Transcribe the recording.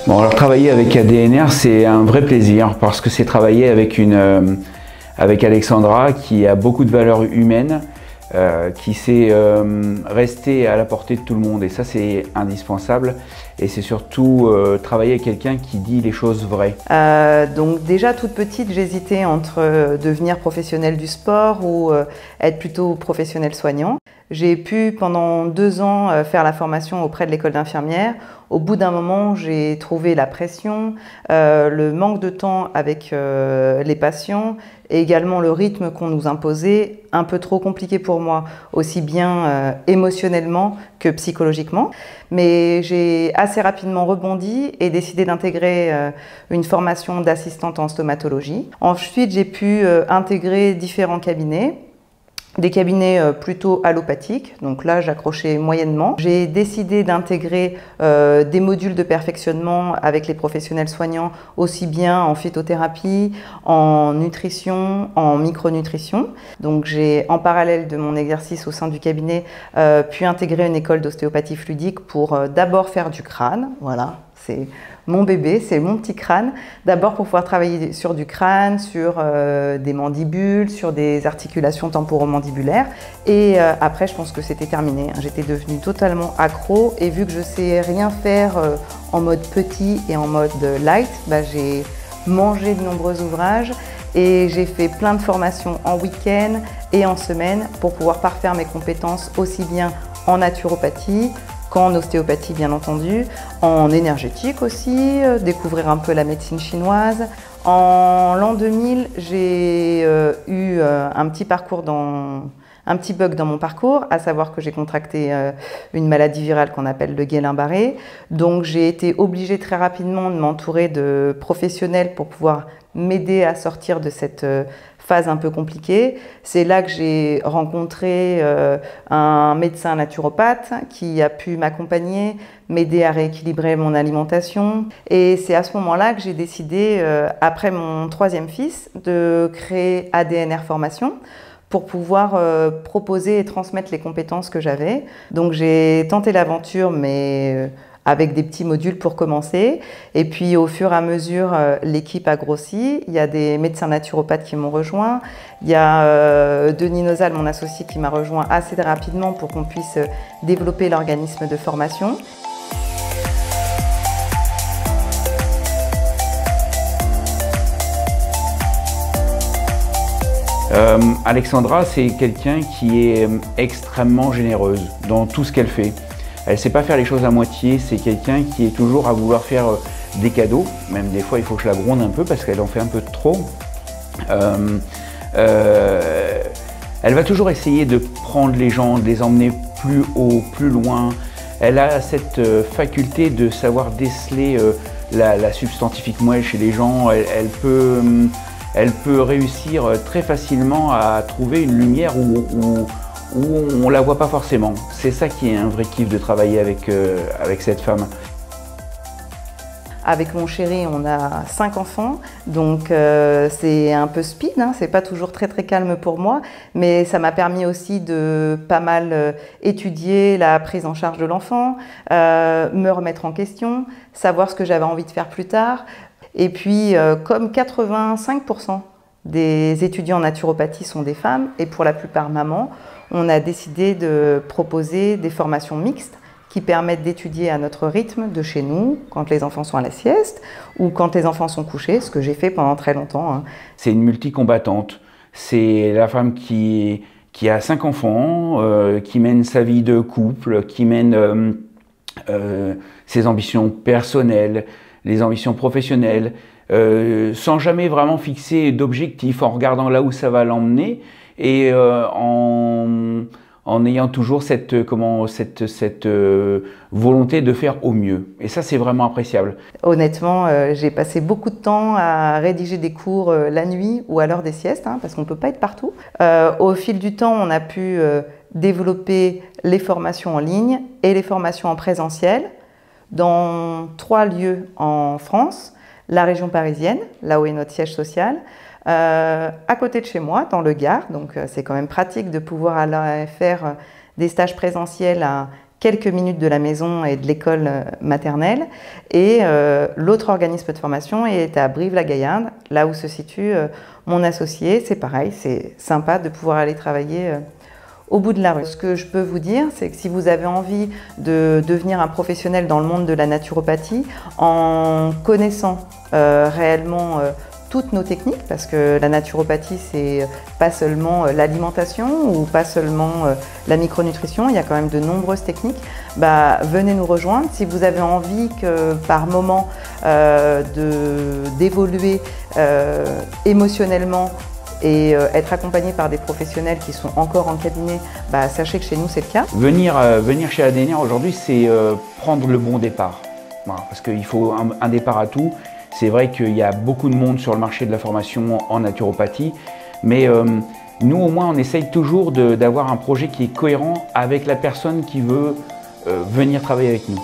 Bon, alors travailler avec ADNR, c'est un vrai plaisir parce que c'est travailler avec avec Alexandra qui a beaucoup de valeurs humaines, qui sait rester à la portée de tout le monde et ça c'est indispensable et c'est surtout travailler avec quelqu'un qui dit les choses vraies. Donc déjà toute petite j'hésitais entre devenir professionnelle du sport ou être plutôt professionnel soignant. J'ai pu pendant 2 ans faire la formation auprès de l'école d'infirmière. Au bout d'un moment, j'ai trouvé la pression, le manque de temps avec les patients et également le rythme qu'on nous imposait, un peu trop compliqué pour moi, aussi bien émotionnellement que psychologiquement. Mais j'ai assez rapidement rebondi et décidé d'intégrer une formation d'assistante en stomatologie. Ensuite, j'ai pu intégrer différents cabinets. Des cabinets plutôt allopathiques, donc là j'accrochais moyennement. J'ai décidé d'intégrer des modules de perfectionnement avec les professionnels soignants, aussi bien en phytothérapie, en nutrition, en micronutrition. Donc j'ai, en parallèle de mon exercice au sein du cabinet, pu intégrer une école d'ostéopathie fluidique pour d'abord faire du crâne, voilà. C'est mon bébé, c'est mon petit crâne. D'abord pour pouvoir travailler sur du crâne, sur des mandibules, sur des articulations temporomandibulaires. Et après, je pense que c'était terminé. J'étais devenue totalement accro et vu que je sais rien faire en mode petit et en mode light, j'ai mangé de nombreux ouvrages et j'ai fait plein de formations en week-end et en semaine pour pouvoir parfaire mes compétences aussi bien en naturopathie, qu'en ostéopathie bien entendu, en énergétique aussi, découvrir un peu la médecine chinoise. En l'an 2000, j'ai eu un petit bug dans mon parcours, à savoir que j'ai contracté une maladie virale qu'on appelle le Guillain-Barré. Donc j'ai été obligée très rapidement de m'entourer de professionnels pour pouvoir m'aider à sortir de cette phase un peu compliquée. C'est là que j'ai rencontré un médecin naturopathe qui a pu m'accompagner, m'aider à rééquilibrer mon alimentation. Et c'est à ce moment-là que j'ai décidé, après mon 3e fils, de créer ADNR Formation pour pouvoir proposer et transmettre les compétences que j'avais. Donc j'ai tenté l'aventure, mais avec des petits modules pour commencer. Et puis au fur et à mesure, l'équipe a grossi. Il y a des médecins naturopathes qui m'ont rejoint. Il y a Denis Nozal, mon associé, qui m'a rejoint assez rapidement pour qu'on puisse développer l'organisme de formation. Alexandra, c'est quelqu'un qui est extrêmement généreuse dans tout ce qu'elle fait. Elle ne sait pas faire les choses à moitié, c'est quelqu'un qui est toujours à vouloir faire des cadeaux. Même des fois, il faut que je la gronde un peu parce qu'elle en fait un peu trop. Elle va toujours essayer de prendre les gens, de les emmener plus haut, plus loin. Elle a cette faculté de savoir déceler la substantifique moelle chez les gens. Elle peut réussir très facilement à trouver une lumière où on ne la voit pas forcément. C'est ça qui est un vrai kiff de travailler avec cette femme. Avec mon chéri, on a 5 enfants, donc c'est un peu speed, hein, c'est pas toujours très calme pour moi, mais ça m'a permis aussi de pas mal étudier la prise en charge de l'enfant, me remettre en question, savoir ce que j'avais envie de faire plus tard. Et puis, comme 85% des étudiants en naturopathie sont des femmes, et pour la plupart mamans, on a décidé de proposer des formations mixtes qui permettent d'étudier à notre rythme de chez nous, quand les enfants sont à la sieste ou quand les enfants sont couchés, ce que j'ai fait pendant très longtemps. Hein. C'est une multicombattante. C'est la femme qui a 5 enfants, qui mène sa vie de couple, qui mène ses ambitions personnelles, les ambitions professionnelles, sans jamais vraiment fixer d'objectifs, en regardant là où ça va l'emmener et en ayant toujours cette volonté de faire au mieux. Et ça, c'est vraiment appréciable. Honnêtement, j'ai passé beaucoup de temps à rédiger des cours la nuit ou à l'heure des siestes, hein, parce qu'on ne peut pas être partout. Au fil du temps, on a pu développer les formations en ligne et les formations en présentiel dans 3 lieux en France. La région parisienne, là où est notre siège social, à côté de chez moi, dans le Gard, donc c'est quand même pratique de pouvoir aller faire des stages présentiels à quelques minutes de la maison et de l'école maternelle. Et l'autre organisme de formation est à Brive-la-Gaillarde, là où se situe mon associé. C'est pareil, c'est sympa de pouvoir aller travailler au bout de la rue. Ce que je peux vous dire, c'est que si vous avez envie de devenir un professionnel dans le monde de la naturopathie, en connaissant réellement toutes nos techniques, parce que la naturopathie, c'est pas seulement l'alimentation ou pas seulement la micronutrition, il y a quand même de nombreuses techniques. Venez nous rejoindre. Si vous avez envie que par moment d'évoluer émotionnellement et être accompagné par des professionnels qui sont encore en cabinet, sachez que chez nous c'est le cas. Venir chez ADNR aujourd'hui, c'est prendre le bon départ. Voilà, parce qu'il faut un départ à tout. C'est vrai qu'il y a beaucoup de monde sur le marché de la formation en naturopathie, mais nous au moins on essaye toujours d'avoir un projet qui est cohérent avec la personne qui veut venir travailler avec nous.